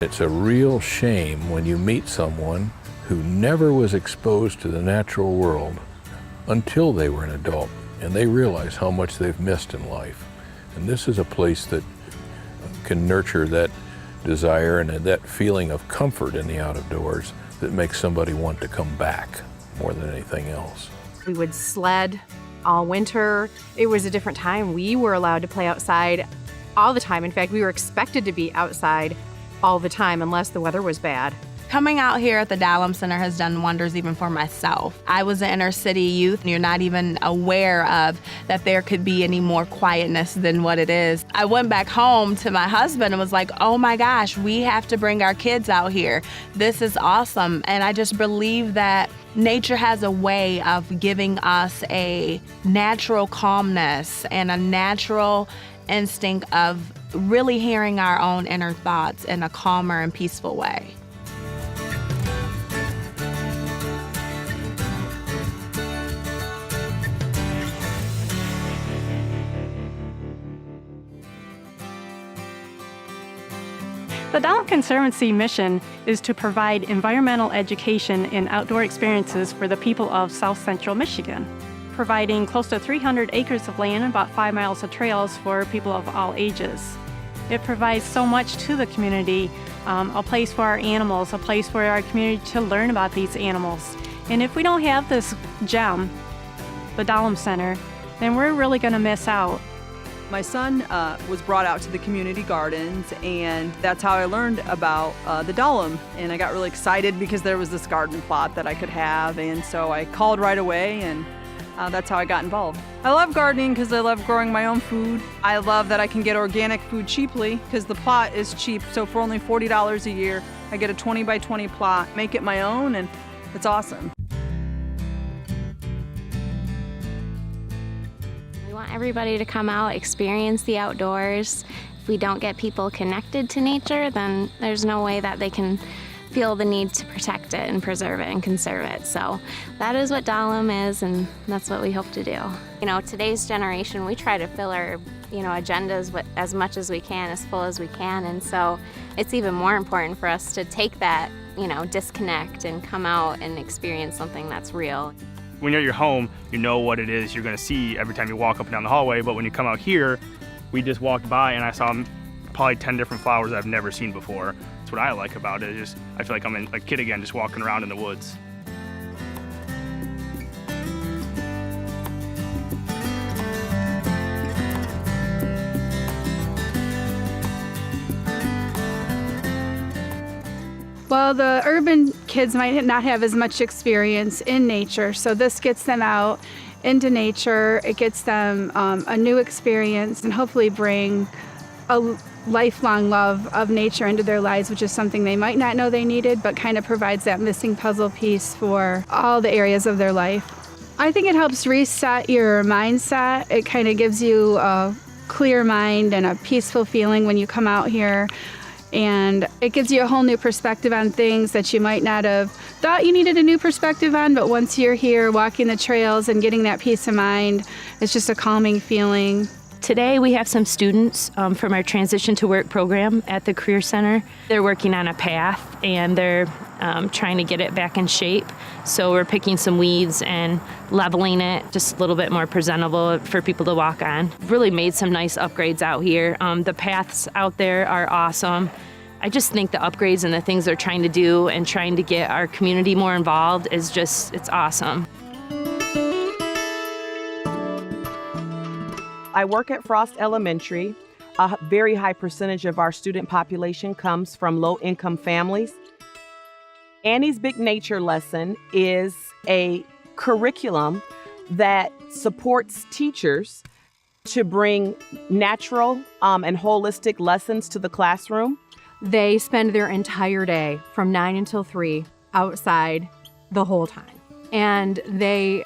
It's a real shame when you meet someone who never was exposed to the natural world until they were an adult, and they realize how much they've missed in life. And this is a place that can nurture that desire and that feeling of comfort in the out of doors that makes somebody want to come back more than anything else. We would sled all winter. It was a different time. We were allowed to play outside all the time. In fact, we were expected to be outside all the time unless the weather was bad. Coming out here at the Dahlem Center has done wonders even for myself. I was an inner city youth, and you're not even aware of that there could be any more quietness than what it is. I went back home to my husband and was like, oh my gosh, we have to bring our kids out here. This is awesome. And I just believe that nature has a way of giving us a natural calmness and a natural instinct of really hearing our own inner thoughts in a calmer and peaceful way. The Dahlem Conservancy mission is to provide environmental education and outdoor experiences for the people of South Central Michigan, providing close to 300 acres of land and about 5 miles of trails for people of all ages. It provides so much to the community, a place for our animals, a place for our community to learn about these animals. And if we don't have this gem, the Dahlem Center, then we're really going to miss out. My son was brought out to the community gardens, and that's how I learned about the Dahlem. And I got really excited because there was this garden plot that I could have, and so I called right away, and that's how I got involved. I love gardening because I love growing my own food. I love that I can get organic food cheaply because the plot is cheap. So for only $40 a year, I get a 20 by 20 plot, make it my own, and it's awesome. We want everybody to come out, experience the outdoors. If we don't get people connected to nature, then there's no way that they can feel the need to protect it and preserve it and conserve it. So that is what Dahlem is, and that's what we hope to do. You know, today's generation, we try to fill our, agendas with as much as we can, as full as we can, and so it's even more important for us to take that, disconnect and come out and experience something that's real. When you're at your home, you know what it is you're going to see every time you walk up and down the hallway, but when you come out here, we just walked by and I saw probably 10 different flowers I've never seen before. That's what I like about it. I feel like I'm a kid again, just walking around in the woods. Well, the urban kids might not have as much experience in nature, so this gets them out into nature. It gets them a new experience and hopefully bring a lifelong love of nature into their lives, which is something they might not know they needed, but kind of provides that missing puzzle piece for all the areas of their life. I think it helps reset your mindset. It kind of gives you a clear mind and a peaceful feeling when you come out here. And it gives you a whole new perspective on things that you might not have thought you needed a new perspective on, but once you're here walking the trails and getting that peace of mind, it's just a calming feeling. Today we have some students from our Transition to Work program at the Career Center. They're working on a path and they're trying to get it back in shape. So we're picking some weeds and leveling it just a little bit more presentable for people to walk on. Really made some nice upgrades out here. The paths out there are awesome. I just think the upgrades and the things they're trying to do and trying to get our community more involved is it's awesome. I work at Frost Elementary. A very high percentage of our student population comes from low-income families. Annie's Big Nature Lesson is a curriculum that supports teachers to bring natural and holistic lessons to the classroom. They spend their entire day from 9 until 3 outside the whole time. And they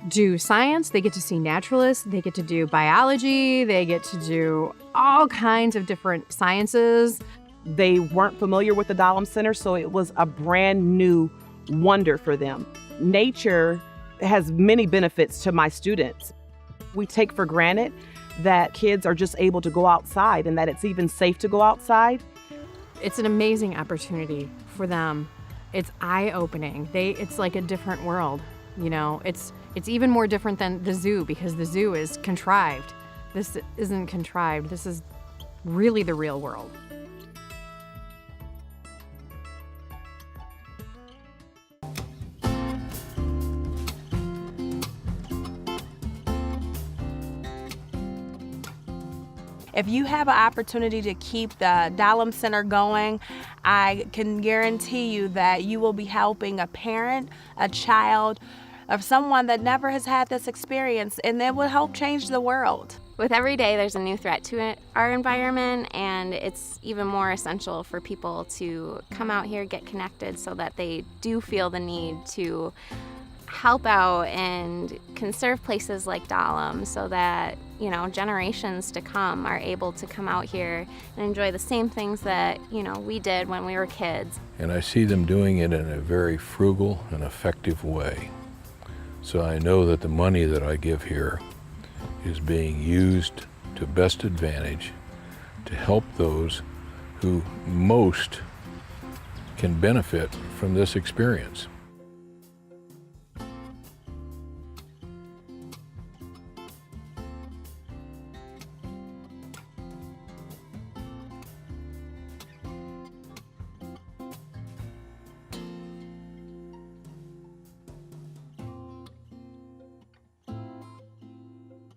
do science, they get to see naturalists, they get to do biology, they get to do all kinds of different sciences. They weren't familiar with the Dahlem Center, so it was a brand new wonder for them. Nature has many benefits to my students. We take for granted that kids are just able to go outside and that it's even safe to go outside. It's an amazing opportunity for them. It's eye-opening. It's like a different world, you know. It's even more different than the zoo because the zoo is contrived. This isn't contrived. This is really the real world. If you have an opportunity to keep the Dahlem Center going, I can guarantee you that you will be helping a parent, a child, or someone that never has had this experience, and it will help change the world. With every day, there's a new threat to our environment, and it's even more essential for people to come out here, get connected, so that they do feel the need to help out and conserve places like Dahlem so that, you know, generations to come are able to come out here and enjoy the same things that, you know, we did when we were kids. And I see them doing it in a very frugal and effective way. So I know that the money that I give here is being used to best advantage to help those who most can benefit from this experience.